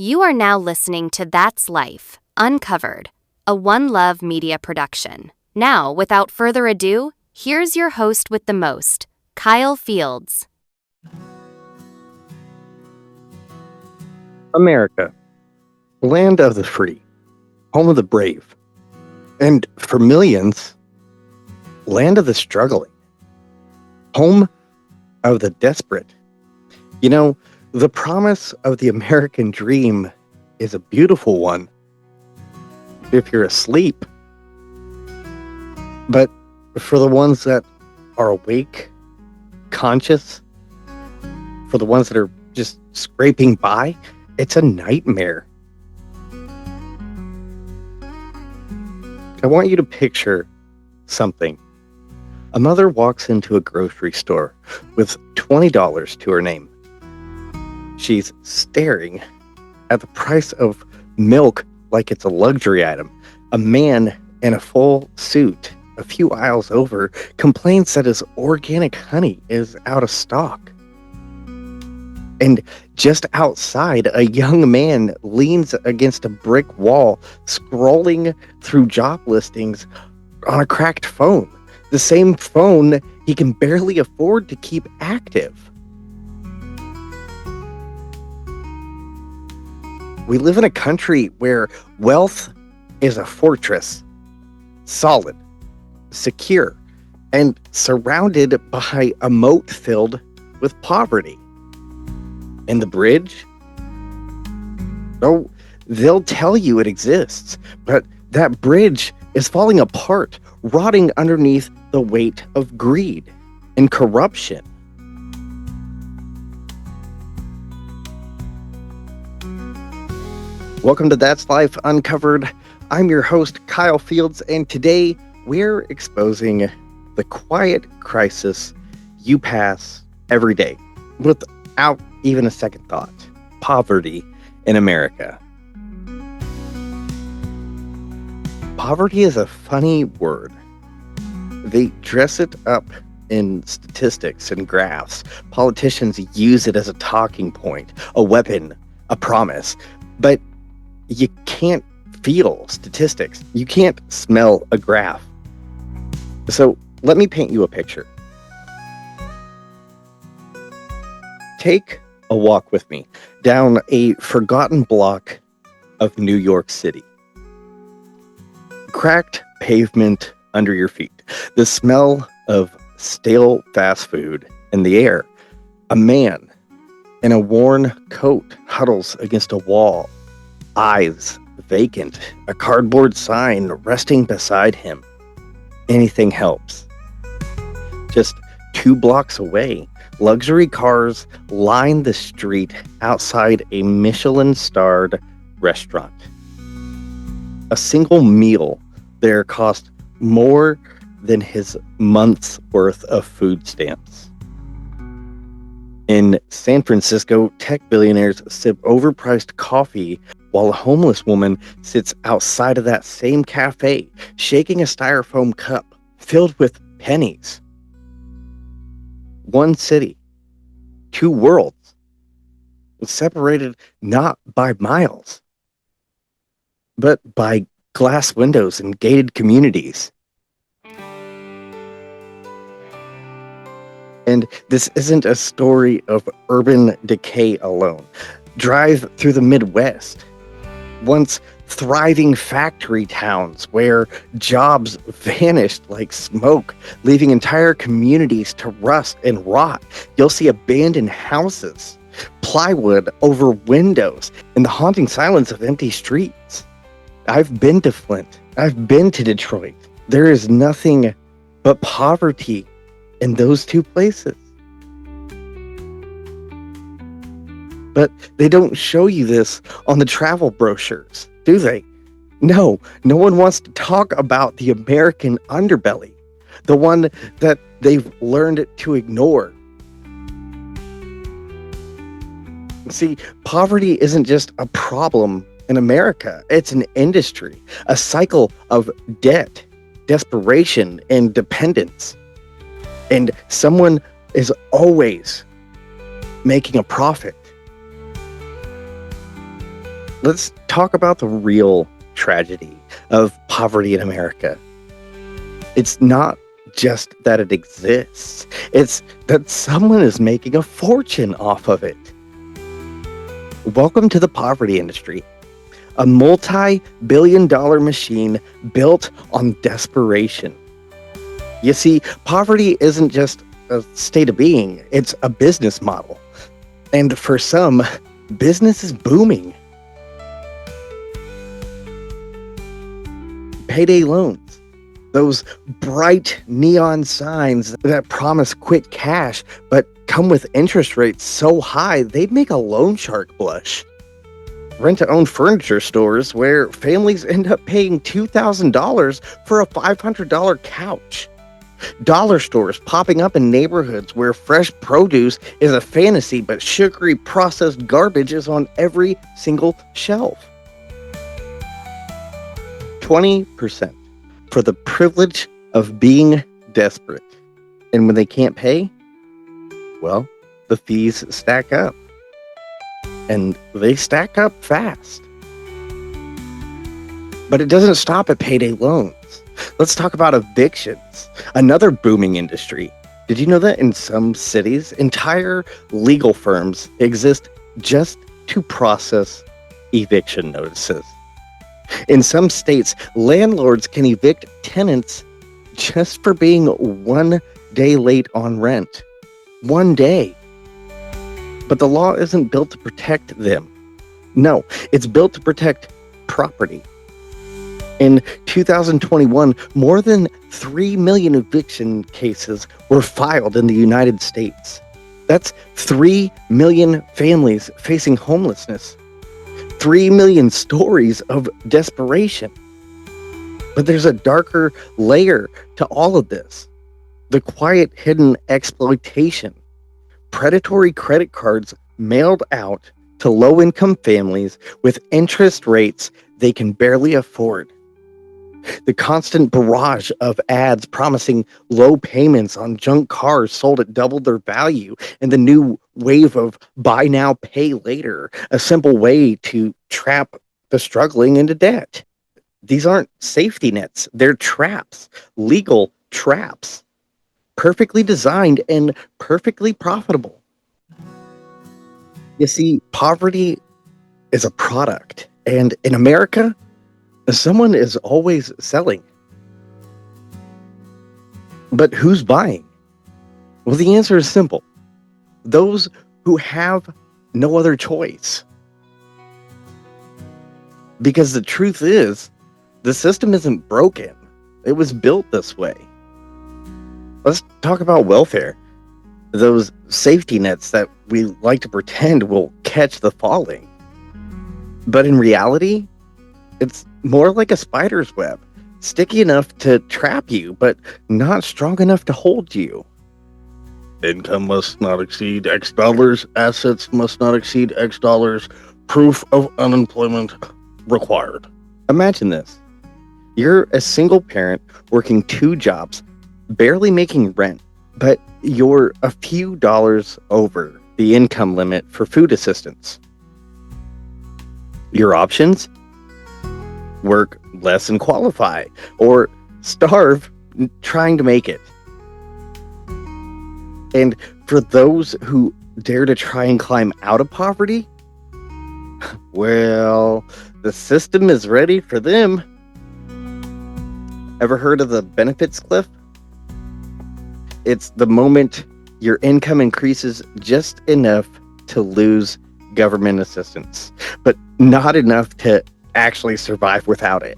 You are now listening to That's Life, Uncovered, a One Love media production. Now, without further ado, here's your host with the most, Kyle Fields. America, land of the free, home of the brave, and for millions, land of the struggling, home of the desperate. You know, the promise of the American dream is a beautiful one if you're asleep. But for the ones that are awake, conscious, for the ones that are just scraping by, it's a nightmare. I want you to picture something. A mother walks into a grocery store with $20 to her name. She's staring at the price of milk like it's a luxury item. A man in a full suit a few aisles over complains that his organic honey is out of stock. And just outside, a young man leans against a brick wall, scrolling through job listings on a cracked phone. The same phone he can barely afford to keep active. We live in a country where wealth is a fortress, solid, secure, and surrounded by a moat filled with poverty. And the bridge? Oh, they'll tell you it exists, but that bridge is falling apart, rotting underneath the weight of greed and corruption. Welcome to That's Life Uncovered. I'm your host, Kyle Fields, and today we're exposing the quiet crisis you pass every day without even a second thought. Poverty in America. Poverty is a funny word. They dress it up in statistics and graphs. Politicians use it as a talking point, a weapon, a promise. But you can't feel statistics. You can't smell a graph. So let me paint you a picture. Take a walk with me down a forgotten block of New York City. Cracked pavement under your feet. The smell of stale fast food in the air. A man in a worn coat huddles against a wall. Eyes vacant, a cardboard sign resting beside him. Anything helps. Just 2 blocks away, luxury cars line the street outside a Michelin-starred restaurant. A single meal there cost more than his month's worth of food stamps. In San Francisco, tech billionaires sip overpriced coffee while a homeless woman sits outside of that same cafe, shaking a styrofoam cup filled with pennies. One city, 2 worlds, separated not by miles, but by glass windows and gated communities. And this isn't a story of urban decay alone. Drive through the Midwest. Once thriving factory towns where jobs vanished like smoke, leaving entire communities to rust and rot. You'll see abandoned houses, plywood over windows, and the haunting silence of empty streets. I've been to Flint. I've been to Detroit. There is nothing but poverty in those 2 places. But they don't show you this on the travel brochures, do they? No one wants to talk about the American underbelly, the one that they've learned to ignore. See, poverty isn't just a problem in America. It's an industry, a cycle of debt, desperation, and dependence. And someone is always making a profit. Let's talk about the real tragedy of poverty in America. It's not just that it exists, it's that someone is making a fortune off of it. Welcome to the poverty industry, a multi-billion-dollar machine built on desperation. You see, poverty isn't just a state of being, it's a business model. And for some, business is booming. Payday loans, those bright neon signs that promise quick cash but come with interest rates so high they'd make a loan shark blush. Rent-to-own furniture stores where families end up paying $2,000 for a $500 couch. Dollar stores popping up in neighborhoods where fresh produce is a fantasy but sugary processed garbage is on every single shelf. 20% for the privilege of being desperate. And when they can't pay, well, the fees stack up. And they stack up fast. But it doesn't stop at payday loans. Let's talk about evictions, another booming industry. Did you know that in some cities, entire legal firms exist just to process eviction notices? In some states, landlords can evict tenants just for being 1 day late on rent. 1 day. But the law isn't built to protect them. No, it's built to protect property. In 2021, more than 3 million eviction cases were filed in the United States. That's 3 million families facing homelessness. 3 million stories of desperation. But there's a darker layer to all of this. The quiet, hidden exploitation. Predatory credit cards mailed out to low-income families with interest rates they can barely afford. The constant barrage of ads promising low payments on junk cars sold at double their value, and the new wave of buy now, pay later, a simple way to trap the struggling into debt. These aren't safety nets, they're traps, legal traps, perfectly designed and perfectly profitable. You see, poverty is a product, and in America, someone is always selling. But who's buying? Well, the answer is simple. Those who have no other choice. Because the truth is, the system isn't broken. It was built this way. Let's talk about welfare. Those safety nets that we like to pretend will catch the falling. But in reality, it's more like a spider's web, sticky enough to trap you, but not strong enough to hold you. Income must not exceed X dollars, assets must not exceed X dollars, proof of unemployment required. Imagine this. You're a single parent working 2 jobs, barely making rent, but you're a few dollars over the income limit for food assistance. Your options? Work less and qualify, or starve trying to make it. And for those who dare to try and climb out of poverty, well, the system is ready for them. Ever heard of the benefits cliff? It's the moment your income increases just enough to lose government assistance, but not enough to actually survive without it.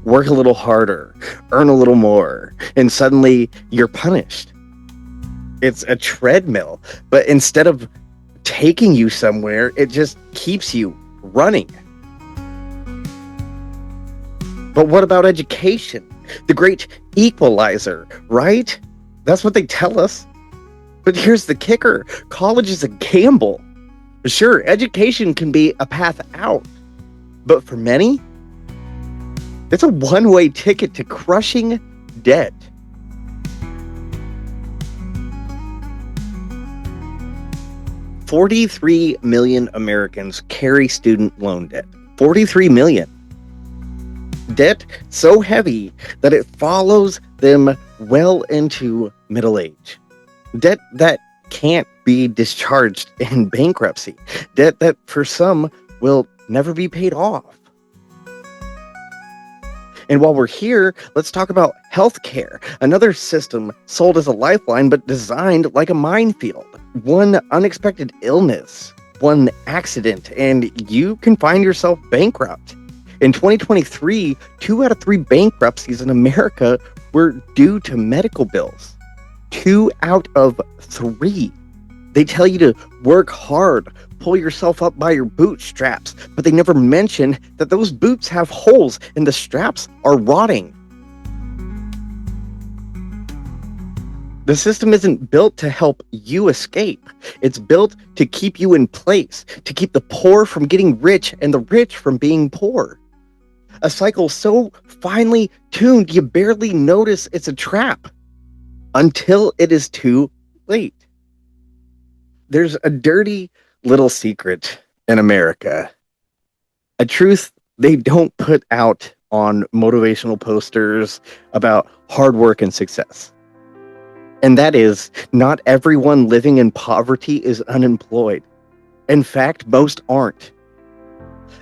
Work a little harder, earn a little more, and suddenly you're punished. It's a treadmill, but instead of taking you somewhere, it just keeps you running. But what about education? The great equalizer, right? That's what they tell us. But here's the kicker. College is a gamble. Sure, education can be a path out, but for many, it's a one-way ticket to crushing debt. 43 million Americans carry student loan debt. 43 million. Debt so heavy that it follows them well into middle age. Debt that can't be discharged in bankruptcy. Debt that for some will never be paid off. And while we're here, let's talk about healthcare, another system sold as a lifeline but designed like a minefield. One unexpected illness, one accident, and you can find yourself bankrupt. In 2023, 2 out of 3 bankruptcies in America were due to medical bills. 2 out of 3. They tell you to work hard, pull yourself up by your bootstraps, but they never mention that those boots have holes and the straps are rotting. The system isn't built to help you escape. It's built to keep you in place, to keep the poor from getting rich and the rich from being poor. A cycle so finely tuned you barely notice it's a trap until it is too late. There's a dirty little secret in America, a truth they don't put out on motivational posters about hard work and success. And that is, not everyone living in poverty is unemployed. In fact, most aren't.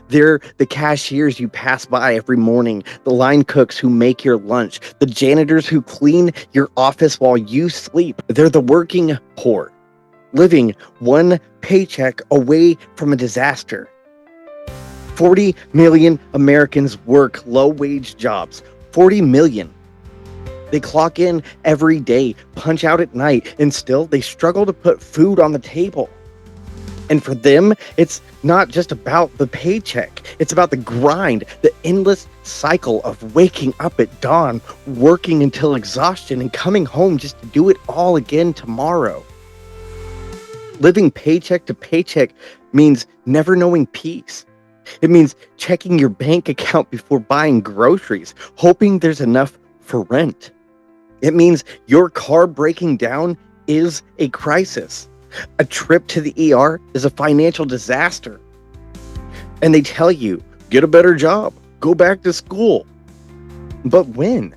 They're the cashiers you pass by every morning, the line cooks who make your lunch, the janitors who clean your office while you sleep. They're the working poor, living one paycheck away from a disaster. 40 million Americans work low-wage jobs. 40 million. They clock in every day, punch out at night, and still they struggle to put food on the table. And for them, it's not just about the paycheck. It's about the grind, the endless cycle of waking up at dawn, working until exhaustion, and coming home just to do it all again tomorrow. Living paycheck to paycheck means never knowing peace. It means checking your bank account before buying groceries, hoping there's enough for rent. It means your car breaking down is a crisis. A trip to the ER is a financial disaster. And they tell you, get a better job, go back to school. But when?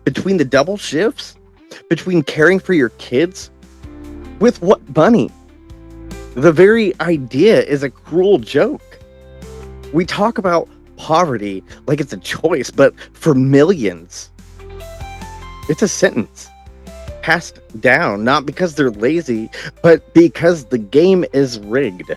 Between the double shifts? Between caring for your kids? With what money? The very idea is a cruel joke. We talk about poverty like it's a choice, but for millions, it's a sentence. Passed down, not because they're lazy, but because the game is rigged.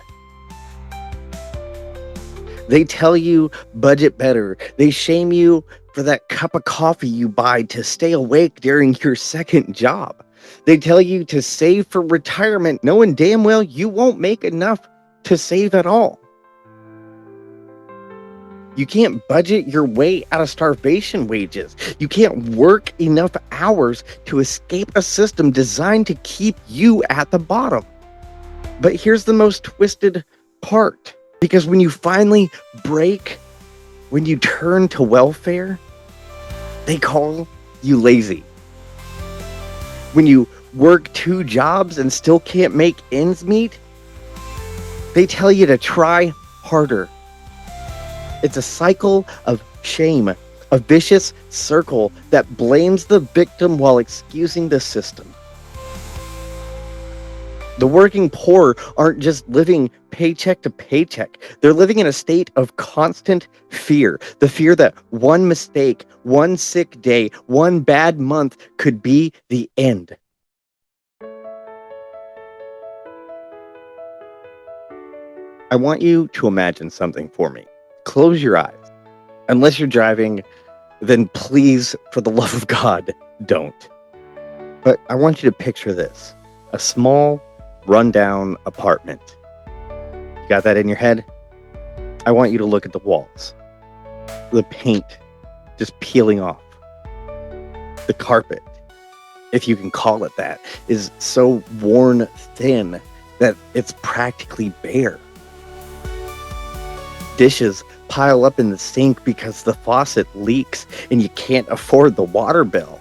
They tell you budget better. They shame you for that cup of coffee you buy to stay awake during your second job. They tell you to save for retirement, knowing damn well you won't make enough to save at all. You can't budget your way out of starvation wages. You can't work enough hours to escape a system designed to keep you at the bottom. But here's the most twisted part. Because when you finally break, when you turn to welfare, they call you lazy. When you work 2 jobs and still can't make ends meet, they tell you to try harder. It's a cycle of shame, a vicious circle that blames the victim while excusing the system. The working poor aren't just living paycheck to paycheck. They're living in a state of constant fear. The fear that one mistake, one sick day, one bad month could be the end. I want you to imagine something for me. Close your eyes. Unless you're driving, then please, for the love of God, don't. But I want you to picture this. A small, rundown apartment. You got that in your head? I want you to look at the walls. The paint just peeling off. The carpet, if you can call it that, is so worn thin that it's practically bare. Dishes pile up in the sink because the faucet leaks and you can't afford the water bill.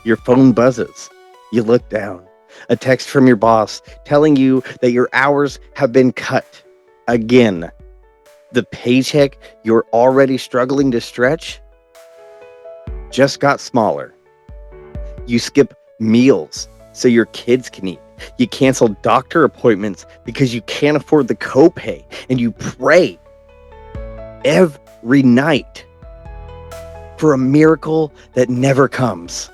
Your phone buzzes. You look down. A text from your boss telling you that your hours have been cut again. The paycheck you're already struggling to stretch just got smaller. You skip meals so your kids can eat. You cancel doctor appointments because you can't afford the copay. And you pray every night for a miracle that never comes.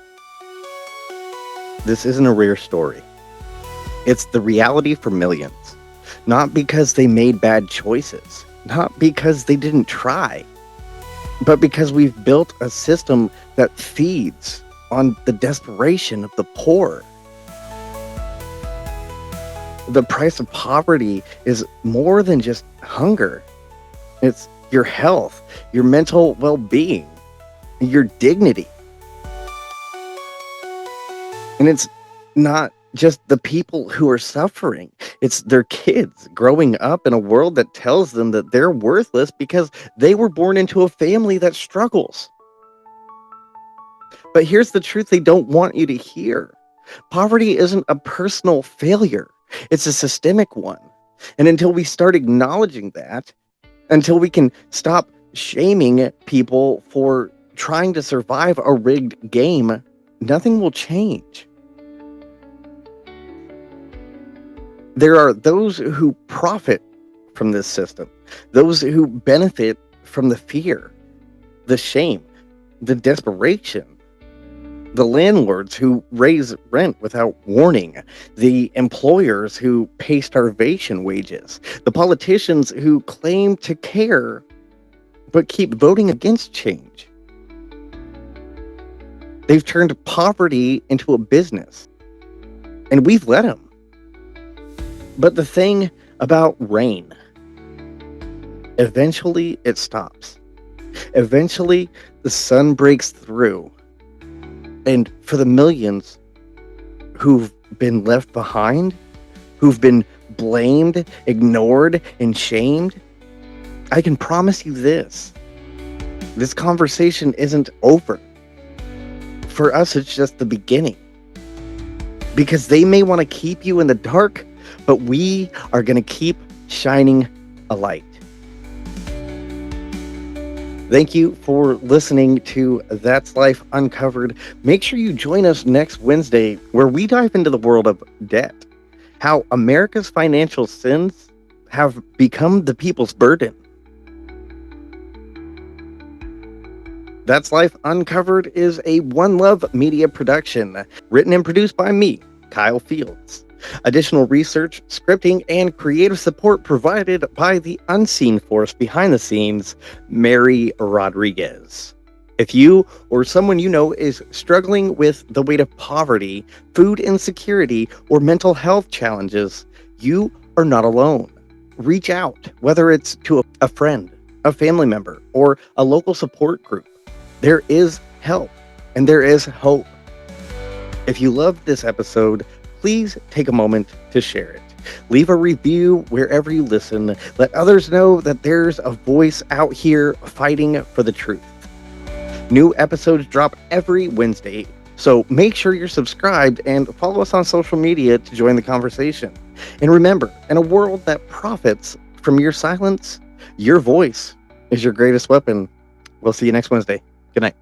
This isn't a rare story. It's the reality for millions. Not because they made bad choices, not because they didn't try, but because we've built a system that feeds on the desperation of the poor. The price of poverty is more than just hunger. It's your health, your mental well-being, your dignity. And it's not just the people who are suffering. It's their kids growing up in a world that tells them that they're worthless because they were born into a family that struggles. But here's the truth they don't want you to hear. Poverty isn't a personal failure. It's a systemic one. And until we start acknowledging that, until we can stop shaming people for trying to survive a rigged game, nothing will change. There are those who profit from this system, those who benefit from the fear, the shame, the desperation. The landlords who raise rent without warning, the employers who pay starvation wages, the politicians who claim to care but keep voting against change. They've turned poverty into a business, and we've let them. But the thing about rain, eventually it stops. Eventually the sun breaks through. And for the millions who've been left behind, who've been blamed, ignored, and shamed, I can promise you this. This conversation isn't over. For us, it's just the beginning. Because they may want to keep you in the dark, but we are going to keep shining a light. Thank you for listening to That's Life Uncovered. Make sure you join us next Wednesday, where we dive into the world of debt, how America's financial sins have become the people's burden. That's Life Uncovered is a One Love media production, written and produced by me, Kyle Fields. Additional research, scripting, and creative support provided by the unseen force behind the scenes, Mary Rodriguez. If you or someone you know is struggling with the weight of poverty, food insecurity, or mental health challenges, you are not alone. Reach out, whether it's to a friend, a family member, or a local support group. There is help and there is hope. If you loved this episode, please take a moment to share it. Leave a review wherever you listen. Let others know that there's a voice out here fighting for the truth. New episodes drop every Wednesday, so make sure you're subscribed and follow us on social media to join the conversation. And remember, in a world that profits from your silence, your voice is your greatest weapon. We'll see you next Wednesday. Good night.